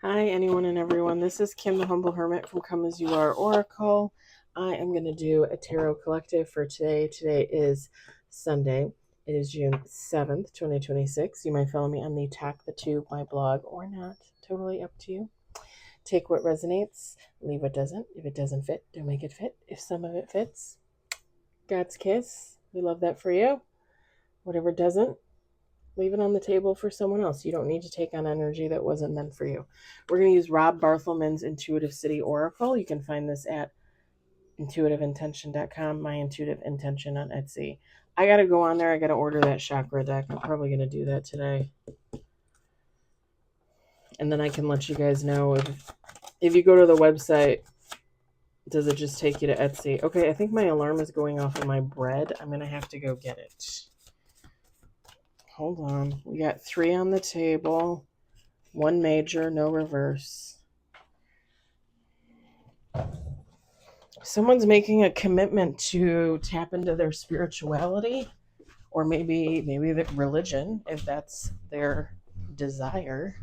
Hi, anyone and everyone. This is Kim, the Humble Hermit from Come As You Are Oracle. I am going to do a tarot collective for today. Today is Sunday. It is June 7th, 2026. You might follow me on the Talk the Tube, my blog, or not. Totally up to you. Take what resonates, leave what doesn't. If it doesn't fit, don't make it fit. If some of it fits, God's kiss. We love that for you. Whatever doesn't, leave it on the table for someone else. You don't need to take on energy that wasn't meant for you. We're going to use Rob Barthelman's Intuitive City Oracle. You can find this at intuitiveintention.com, My Intuitive Intention on Etsy. I got to go on there. I got to order that chakra deck. I'm probably going to do that today. And then I can let you guys know if you go to the website, does it just take you to Etsy? Okay, I think my alarm is going off of my bread. I'm going to have to go get it. Hold on. We got 3 on the table. 1 major, no reverse. Someone's making a commitment to tap into their spirituality, or maybe the religion, if that's their desire.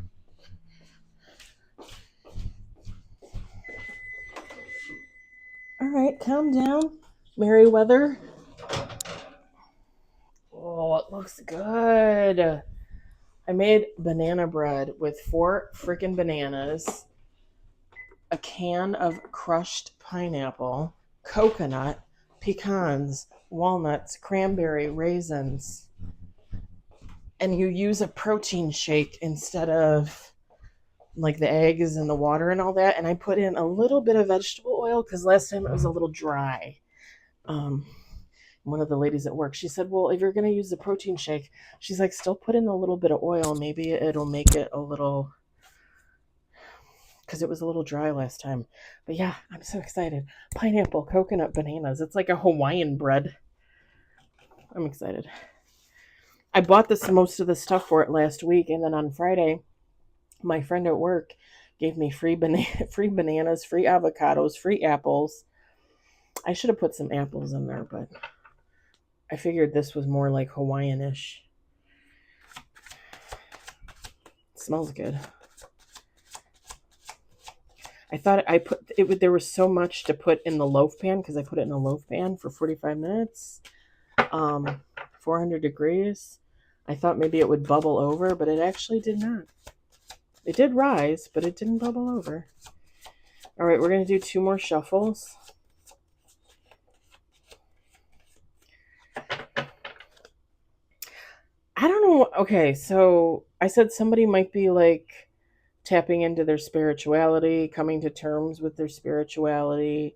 All right, calm down, Merriweather. Oh, it looks good. I made banana bread with 4 freaking bananas, a can of crushed pineapple, coconut, pecans, walnuts, cranberry, raisins. And you use a protein shake instead of like the eggs and the water and all that. And I put in a little bit of vegetable oil because last time it was a little dry. One of the ladies at work, she said, well, if you're going to use the protein shake, she's like, still put in a little bit of oil. Maybe it'll make it a little, because it was a little dry last time. But yeah, I'm so excited. Pineapple, coconut, bananas. It's like a Hawaiian bread. I'm excited. I bought most of the stuff for it last week. And then on Friday, my friend at work gave me free bananas, free avocados, free apples. I should have put some apples in there, but I figured this was more like Hawaiian-ish. It smells good. I thought there was so much to put in the loaf pan because I put it in a loaf pan for 45 minutes, 400 degrees. I thought maybe it would bubble over, but it actually did not. It did rise, but it didn't bubble over. All right, we're going to do 2 more shuffles. I don't know. Okay, so I said somebody might be like tapping into their spirituality, coming to terms with their spirituality,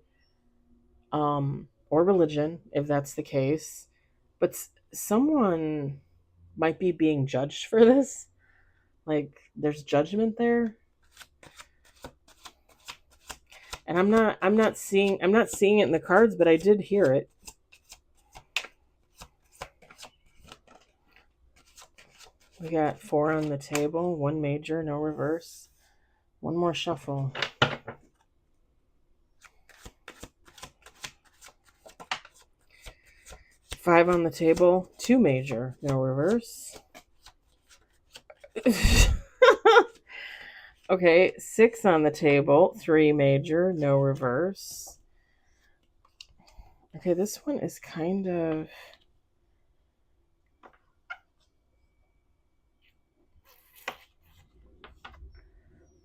or religion, if that's the case. But someone might be being judged for this. Like there's judgment there. And I'm not seeing it in the cards, but I did hear it. We got 4 on the table, 1 major, no reverse. 1 more shuffle. 5 on the table, 2 major, no reverse. Okay, 6 on the table, 3 major, no reverse. Okay, this one is kind of...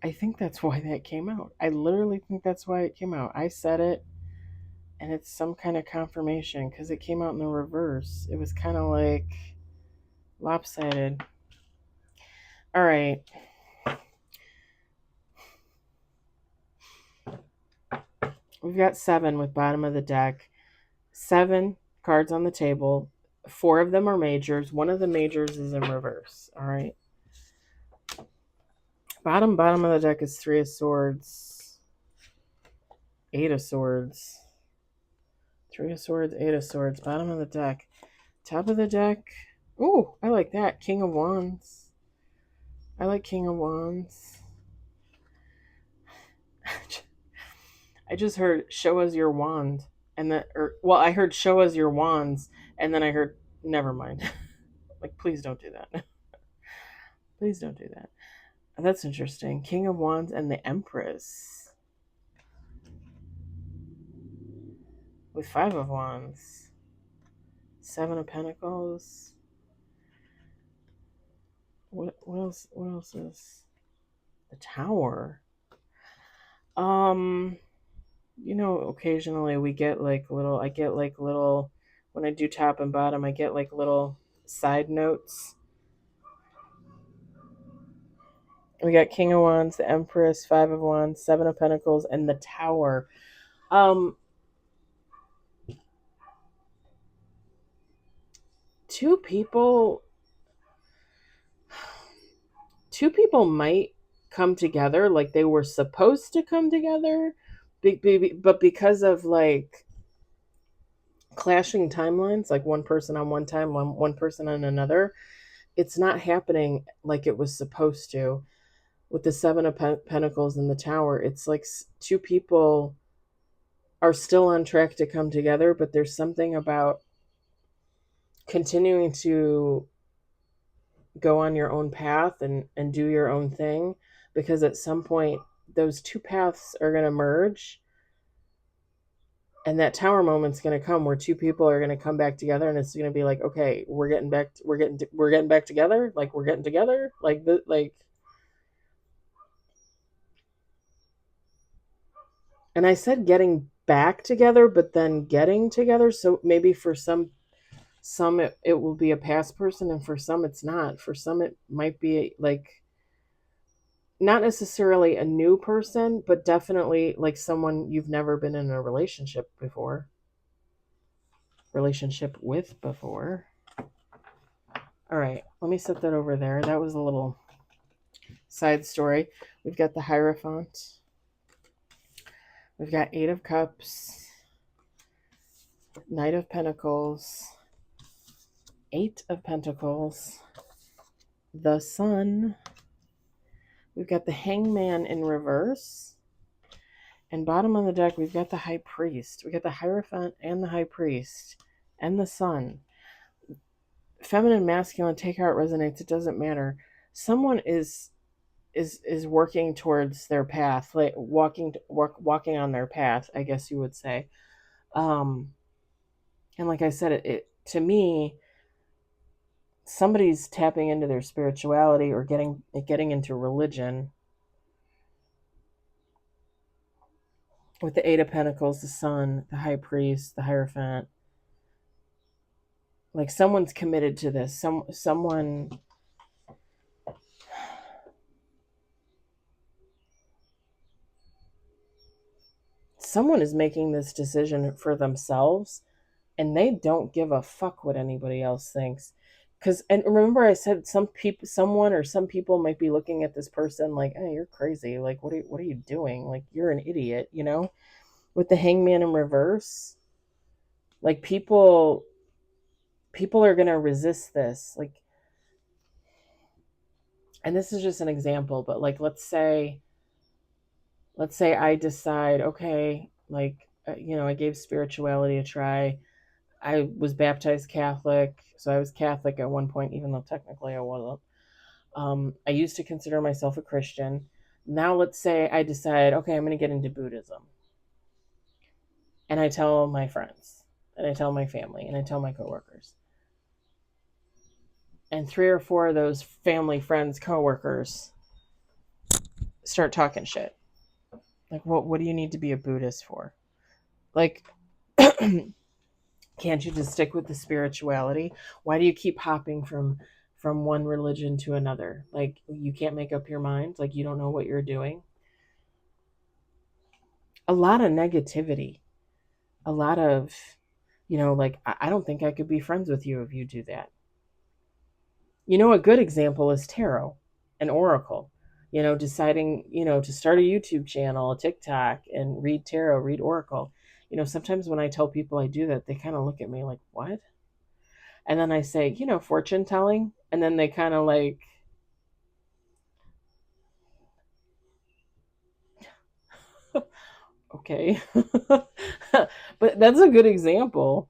I think that's why that came out. I literally think that's why it came out. I said it, and it's some kind of confirmation because it came out in the reverse. It was kind of like lopsided. All right. We've got 7 with bottom of the deck. 7 cards on the table. 4 of them are majors. 1 of the majors is in reverse. All right. Bottom of the deck is 3 of swords. 8 of swords. 3 of swords, 8 of swords. Bottom of the deck. Top of the deck. Ooh, I like that. King of wands. I like King of wands. I just heard show us your wand. I heard show us your wands, and then I heard never mind. Like, please don't do that. Please don't do that. That's interesting. King of Wands and the Empress with Five of Wands. Seven of Pentacles. What else? What else is the Tower? Occasionally we get like little. I get like little when I do top and bottom. I get like little side notes. We got King of Wands, the Empress, Five of Wands, Seven of Pentacles, and the Tower. Um, two people might come together like they were supposed to come together, but because of like clashing timelines, like one person on one time, one person on another, it's not happening like it was supposed to. With the Seven of Pentacles and the Tower, it's like two people are still on track to come together, but there's something about continuing to go on your own path and do your own thing, because at some point those two paths are going to merge, and that Tower moment's going to come where two people are going to come back together, and it's going to be like, okay, we're getting back together, like we're getting together, like. And I said getting back together, but then getting together, so maybe for some it will be a past person, and for some it's not. For some it might be like not necessarily a new person, but definitely like someone you've never been in a relationship with before. All right, let me set that over there. That was a little side story. We've got the Hierophant. We've got Eight of Cups, Knight of Pentacles, Eight of Pentacles, the Sun. We've got the Hangman in reverse. And bottom of the deck, we've got the High Priest. We got the Hierophant and the High Priest and the Sun. Feminine, masculine, take how it resonates. It doesn't matter. Someone is working towards their path, like walking on their path, I guess you would say. And like I said, it to me, somebody's tapping into their spirituality or getting into religion. With the Eight of Pentacles, the Sun, the High Priest, the Hierophant. Like someone's committed to this. Someone is making this decision for themselves, and they don't give a fuck what anybody else thinks. And remember I said some people might be looking at this person like, "Hey, you're crazy. Like what are you doing? Like you're an idiot," With the Hangman in reverse, like people are going to resist this. Like, and this is just an example, but like let's say I decide, okay, like I gave spirituality a try. I was baptized Catholic, so I was Catholic at one point, even though technically I wasn't. I used to consider myself a Christian. Now let's say I decide, okay, I'm going to get into Buddhism. And I tell my friends, and I tell my family, and I tell my coworkers. And 3 or 4 of those family, friends, coworkers start talking shit. Like, what do you need to be a Buddhist for? Like, can't you just stick with the spirituality? Why do you keep hopping from one religion to another? Like, you can't make up your mind? Like, you don't know what you're doing? A lot of negativity. A lot of, like, I don't think I could be friends with you if you do that. A good example is tarot and oracle. Deciding, to start a YouTube channel, a TikTok, and read tarot, read oracle. Sometimes when I tell people I do that, they kind of look at me like, what? And then I say, fortune telling. And then they kind of like, okay. But that's a good example.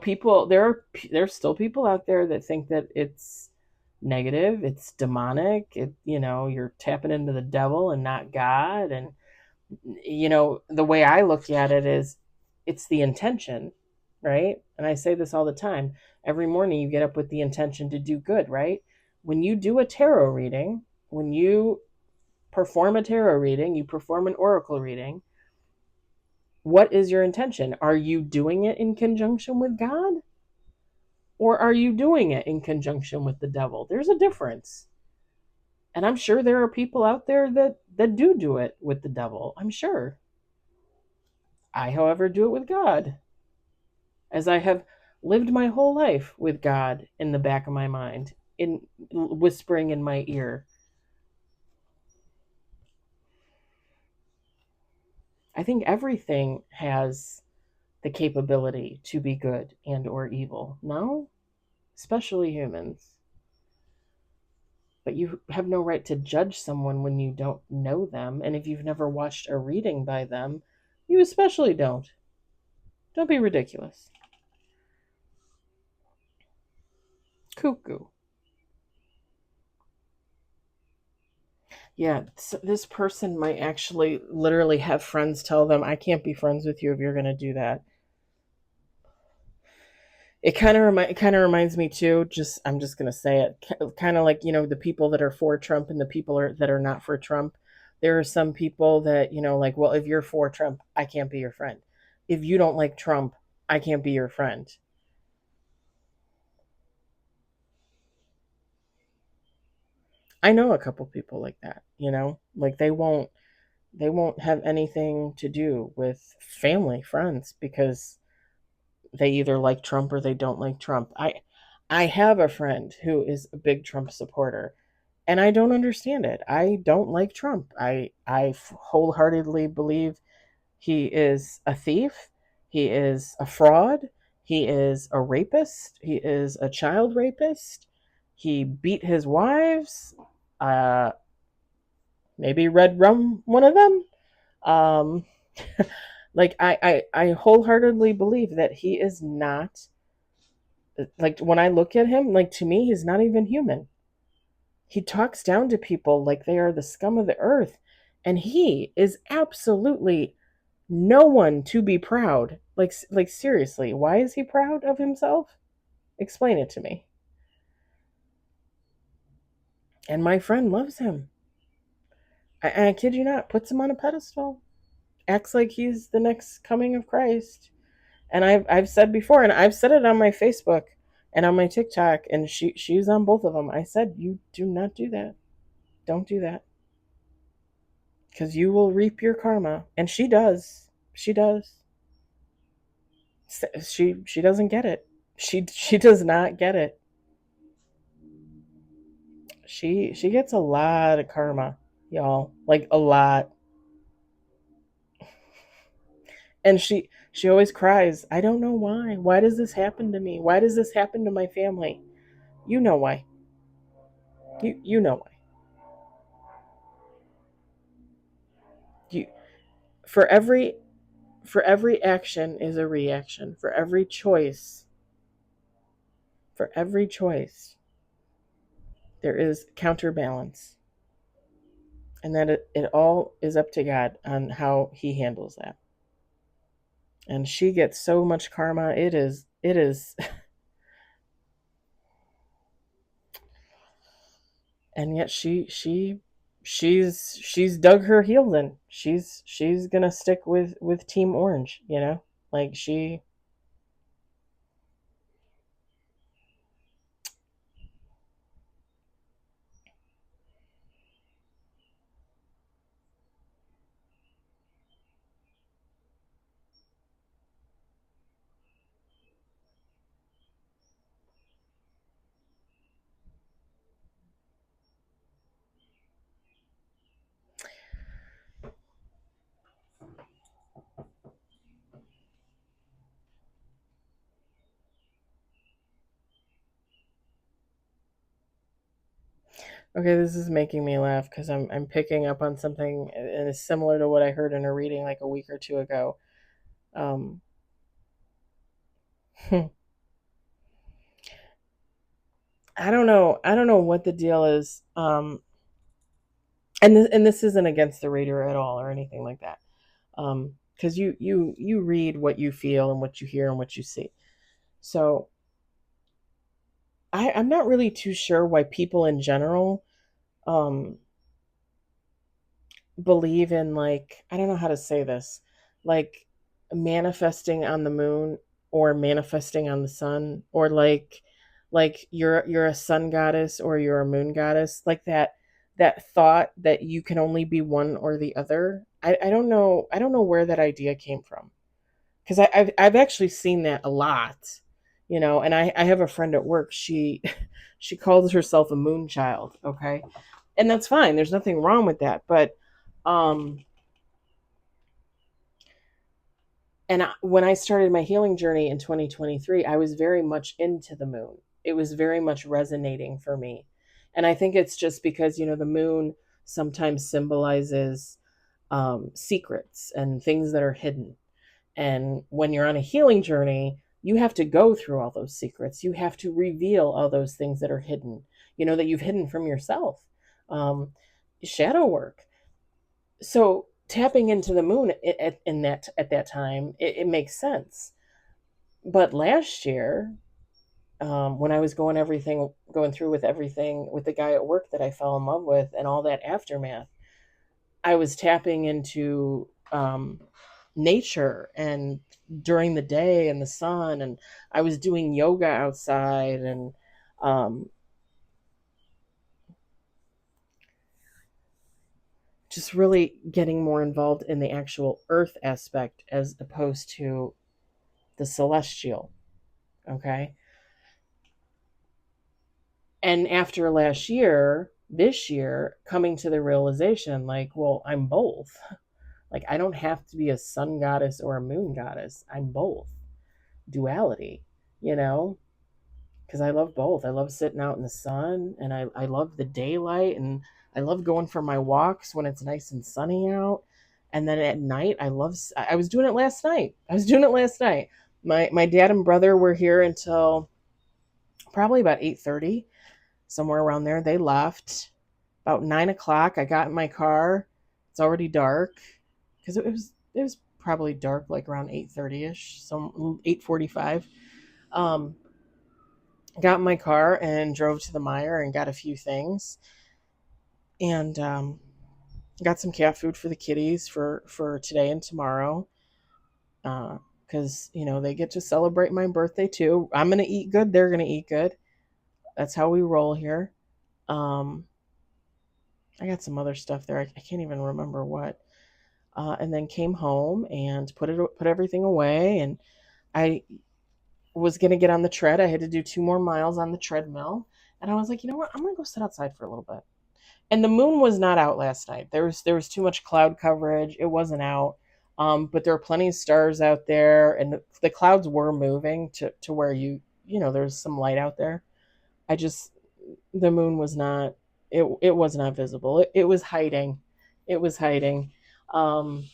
People, there's still people out there that think that it's negative, it's demonic. You're tapping into the devil and not God. And the way I look at it is it's the intention, right? And I say this all the time. Every morning you get up with the intention to do good, right? When you do a tarot reading, when you perform a tarot reading, you perform an oracle reading, what is your intention? Are you doing it in conjunction with God? Or are you doing it in conjunction with the devil? There's a difference. And I'm sure there are people out there that do it with the devil. I'm sure. I, however, do it with God, as I have lived my whole life with God in the back of my mind, in whispering in my ear. I think everything has the capability to be good and or evil. No? Especially humans. But you have no right to judge someone when you don't know them, and if you've never watched a reading by them, you especially don't. Don't be ridiculous. Cuckoo. Yeah, this person might actually literally have friends tell them, I can't be friends with you if you're going to do that. It kind of reminds me too, I'm just going to say it, kind of like, the people that are for Trump and the people that are not for Trump. There are some people that, like, well, if you're for Trump, I can't be your friend. If you don't like Trump, I can't be your friend. I know a couple people like that, like they won't have anything to do with family, friends, because they either like Trump or they don't like Trump. I have a friend who is a big Trump supporter, and I don't understand it. I don't like Trump. I wholeheartedly believe he is a thief, he is a fraud, he is a rapist, he is a child rapist. He beat his wives. Uh Maybe red rum one of them. Um like I wholeheartedly believe that he is not, like, when I look at him, like, to me he's not even human. He talks down to people like they are the scum of the earth, and he is absolutely no one to be proud. Like seriously, why is he proud of himself? Explain it to me. And my friend loves him. I kid you not, puts him on a pedestal, acts like he's the next coming of Christ. And I've said before, and I've said it on my Facebook and on my TikTok, and she's on both of them. I said, you do not do that. Don't do that, because you will reap your karma. And she does. She does. She doesn't get it. She does not get it. She gets a lot of karma, y'all. Like, a lot. And she always cries. I don't know why. Why does this happen to me? Why does this happen to my family? You know why. You know why. You for every action is a reaction. For every choice there is counterbalance. And that it all is up to God on how he handles that. And she gets so much karma. It is and yet she's dug her heels in. She's gonna stick with Team Orange, like she. Okay, this is making me laugh because I'm picking up on something, and it's similar to what I heard in a reading like a week or two ago. Um, I don't know. I don't know what the deal is. And this isn't against the reader at all or anything like that. Because you read what you feel and what you hear and what you see. So I'm not really too sure why people in general um believe in, like, I don't know how to say this, like manifesting on the moon or manifesting on the sun, or like you're a sun goddess or you're a moon goddess, like that thought that you can only be one or the other. I don't know. I don't know where that idea came from, because I've actually seen that a lot, and I have a friend at work. She she calls herself a moon child. Okay, and that's fine. There's nothing wrong with that. But um when I started my healing journey in 2023, I was very much into the moon. It was very much resonating for me. And I think it's just because, the moon sometimes symbolizes secrets and things that are hidden. And when you're on a healing journey, you have to go through all those secrets. You have to reveal all those things that are hidden, that you've hidden from yourself. Um, Shadow work. So tapping into the moon at that time, it makes sense. But last year, when I was going through with everything with the guy at work that I fell in love with and all that aftermath, I was tapping into nature and during the day and the sun, and I was doing yoga outside, and um, just really getting more involved in the actual earth aspect as opposed to the celestial. Okay. And after last year, this year, coming to the realization, like, well, I'm both. Like, I don't have to be a sun goddess or a moon goddess. I'm both. Duality, you know? Because I love both. I love sitting out in the sun, and I love the daylight, and I love going for my walks when it's nice and sunny out. And then at night, I was doing it last night. My dad and brother were here until probably about 8:30, somewhere around there. They left about 9 o'clock. I got in my car. It's already dark, because it was probably dark like around 8:30 ish, some 8:45. Um, got in my car and drove to the Meijer and got a few things, and got some cat food for the kitties for today and tomorrow. Because they get to celebrate my birthday too. I'm gonna eat good. They're gonna eat good. That's how we roll here. Um, I got some other stuff there. I can't even remember what. And then came home and put everything away. And I was gonna get on the tread. I had to do 2 more miles on the treadmill, and I was like, you know what? I'm gonna go sit outside for a little bit. And the moon was not out last night. There was too much cloud coverage. It wasn't out. But there were plenty of stars out there, and the clouds were moving to where there's some light out there. I just The moon was not, it was not visible. It was hiding. It was hiding. Um,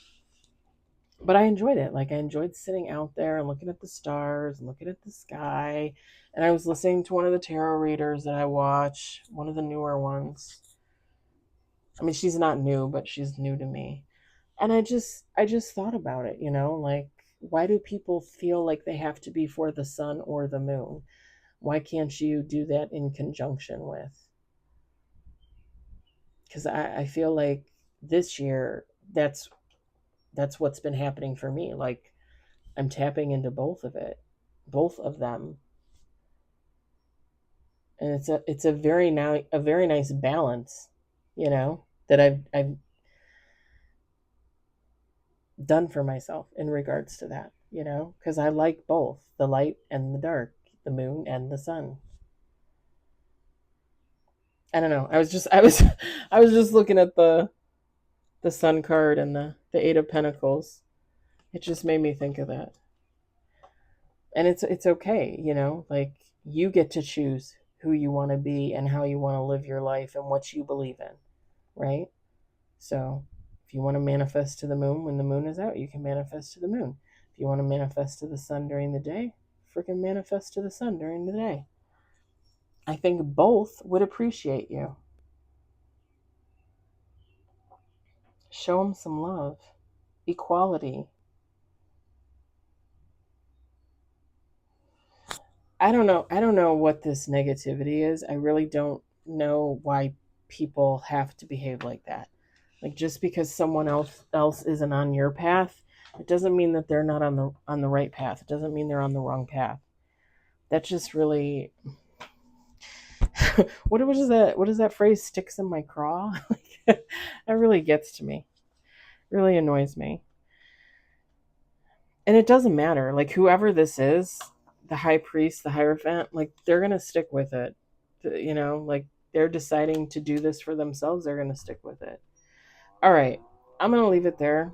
but I enjoyed it. Like, I enjoyed sitting out there and looking at the stars and looking at the sky. And I was listening to one of the tarot readers that I watch, one of the newer ones. I mean, she's not new, but she's new to me. And I just thought about it, like, why do people feel like they have to be for the sun or the moon? Why can't you do that in conjunction with? Because I feel like this year, that's what's been happening for me. Like, I'm tapping into both of them, and it's a very nice balance, that I've done for myself in regards to that, because I like both the light and the dark, the moon and the sun. I don't know. I was just looking at the sun card and the eight of pentacles. It just made me think of that. And it's okay, like, you get to choose who you want to be and how you want to live your life and what you believe in, right? So if you want to manifest to the moon when the moon is out, you can manifest to the moon. If you want to manifest to the sun during the day, freaking manifest to the sun during the day. I think both would appreciate you. Show them some love, equality. I don't know what this negativity is. I really don't know why people have to behave like that. Like just because someone else isn't on your path, it doesn't mean that they're not on the right path. It doesn't mean they're on the wrong path. That's just really what is that phrase, sticks in my craw? Like, that really gets to me. Really annoys me. And it doesn't matter. Like whoever this is, the high priest, the hierophant, like they're gonna stick with it. Like they're deciding to do this for themselves, they're gonna stick with it. All right. I'm gonna leave it there.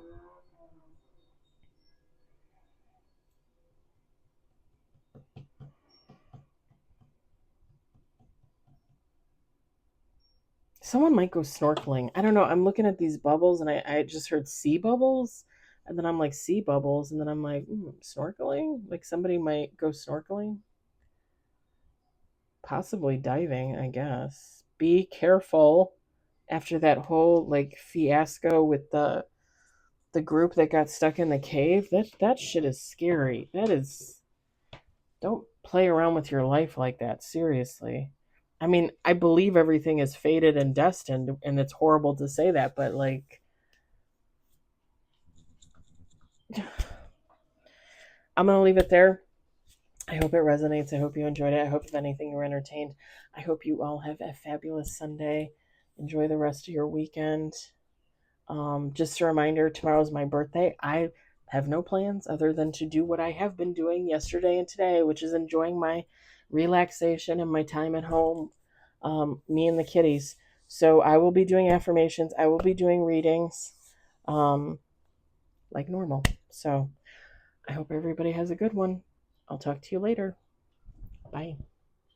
Someone might go snorkeling. I don't know. I'm looking at these bubbles and I just heard sea bubbles. And then I'm like, sea bubbles. And then I'm like, snorkeling? Like somebody might go snorkeling? Possibly diving, I guess. Be careful after that whole like fiasco with the group that got stuck in the cave. That shit is scary. That is, don't play around with your life like that, seriously. I mean, I believe everything is fated and destined, and it's horrible to say that, but like, I'm going to leave it there. I hope it resonates. I hope you enjoyed it. I hope, if anything, you were entertained. I hope you all have a fabulous Sunday. Enjoy the rest of your weekend. Just a reminder, tomorrow's my birthday. I have no plans other than to do what I have been doing yesterday and today, which is enjoying my relaxation and my time at home, me and the kitties. So I will be doing affirmations. I will be doing readings, um, like normal. So I hope everybody has a good one. I'll talk to you later. Bye.